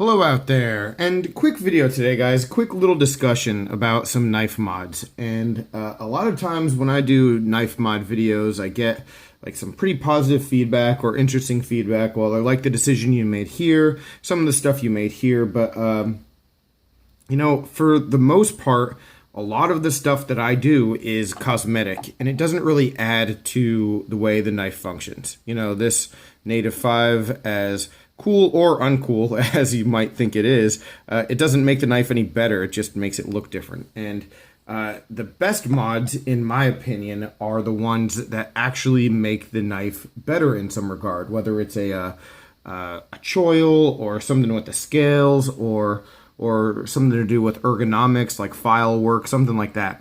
Hello out there, and quick video today, guys. Quick little discussion about some knife mods. And a lot of times when I do knife mod videos, I get like some pretty positive feedback or interesting feedback. Well, I like the decision you made here, some of the stuff you made here, but you know, for the most part, a lot of the stuff that I do is cosmetic, and it doesn't really add to the way the knife functions. You know, this Native 5, as cool or uncool as you might think it is, it doesn't make the knife any better, it just makes it look different. And the best mods, in my opinion, are the ones that actually make the knife better in some regard, whether it's a choil or something with the scales or something to do with ergonomics, like file work, something like that.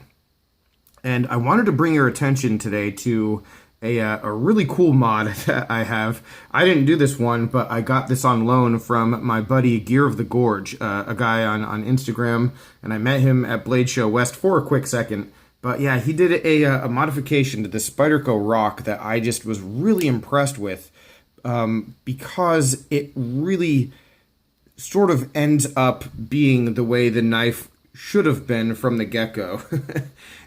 And I wanted to bring your attention today to a really cool mod that I have. I didn't do this one, but I got this on loan from my buddy Gear of the Gorge, a guy on Instagram, and I met him at Blade Show West for a quick second. But yeah, he did a modification to the Spyderco Rock that I just was really impressed with, because it really sort of ends up being the way the knife should have been from the get-go.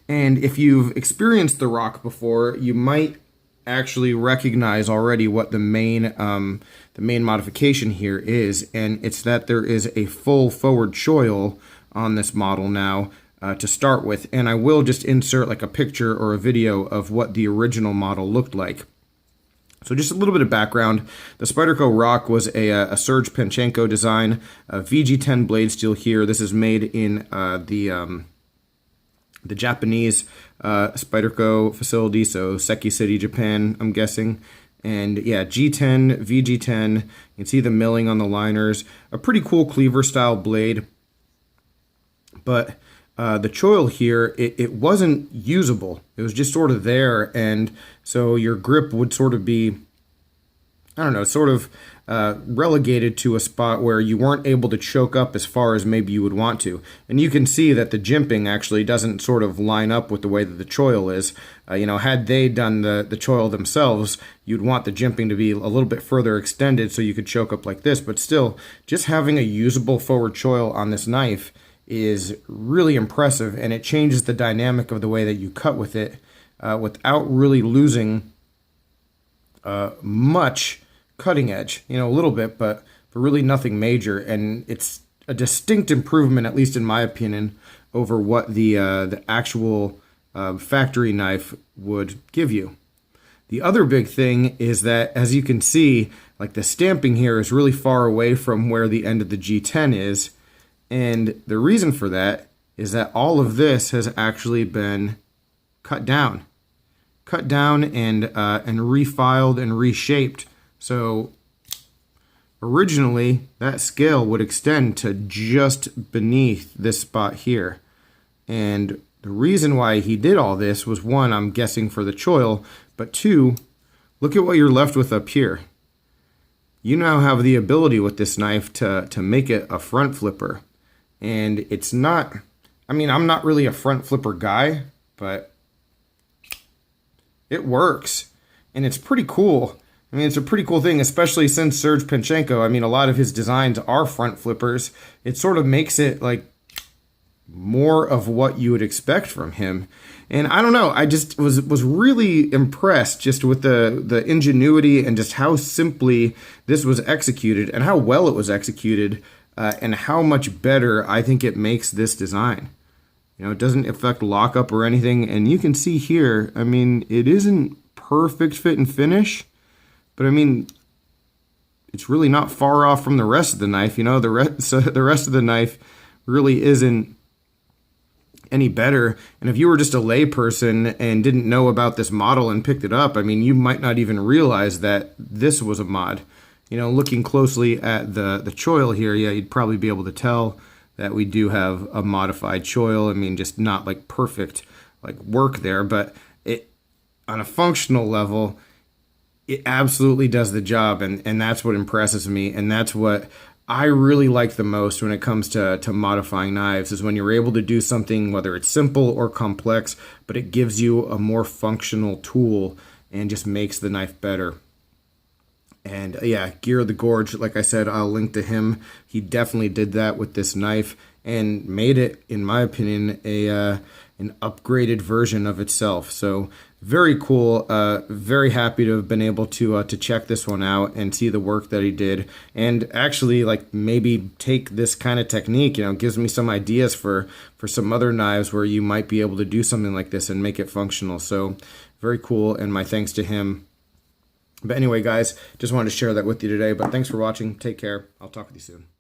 And if you've experienced the Rock before, you might actually recognize already what the main modification here is, and it's that there is a full forward choil on this model now to start with. And I will just insert like a picture or a video of what the original model looked like. So just a little bit of background. The Spyderco Rock was a Serge Panchenko design, a VG10 blade steel here. This is made in the Japanese Spyderco facility, so Seki City, Japan, I'm guessing. And yeah, G10, VG10, you can see the milling on the liners. A pretty cool cleaver style blade. But the choil here, it wasn't usable. It was just sort of there, and so your grip would sort of be, I don't know, sort of relegated to a spot where you weren't able to choke up as far as maybe you would want to. And you can see that the jimping actually doesn't sort of line up with the way that the choil is. You know, had they done the choil themselves, you'd want the jimping to be a little bit further extended so you could choke up like this. But still, just having a usable forward choil on this knife is really impressive, and it changes the dynamic of the way that you cut with it without really losing much cutting edge. You know, a little bit, but really nothing major. And it's a distinct improvement, at least in my opinion, over what the actual factory knife would give you. The other big thing is that, as you can see, like the stamping here is really far away from where the end of the G10 is. And the reason for that is that all of this has actually been cut down and refiled and reshaped. So originally that scale would extend to just beneath this spot here. And the reason why he did all this was, one, I'm guessing for the choil, but two, look at what you're left with up here. You now have the ability with this knife to make it a front flipper. And it's not, I mean, I'm not really a front flipper guy, but it works. And it's pretty cool. I mean, it's a pretty cool thing, especially since Serge Panchenko, I mean, a lot of his designs are front flippers. It sort of makes it like more of what you would expect from him. And I don't know, I just was really impressed just with the ingenuity and just how simply this was executed and how well it was executed. And how much better I think it makes this design. You know, it doesn't affect lockup or anything. And you can see here, I mean, it isn't perfect fit and finish, but I mean, it's really not far off from the rest of the knife. You know, the rest of the knife really isn't any better. And if you were just a lay person and didn't know about this model and picked it up, I mean, you might not even realize that this was a mod. You know, looking closely at the choil here, yeah, you'd probably be able to tell that we do have a modified choil. I mean, just not like perfect like work there, but it, on a functional level, it absolutely does the job, and that's what impresses me, and that's what I really like the most when it comes to modifying knives, is when you're able to do something, whether it's simple or complex, but it gives you a more functional tool and just makes the knife better. And yeah, Gear of the Gorge, like I said, I'll link to him. He definitely did that with this knife and made it, in my opinion, an upgraded version of itself. So very cool. Very happy to have been able to check this one out and see the work that he did, and actually like maybe take this kind of technique. You know, gives me some ideas for some other knives where you might be able to do something like this and make it functional. So very cool, and my thanks to him. But anyway, guys, just wanted to share that with you today. But thanks for watching. Take care. I'll talk with you soon.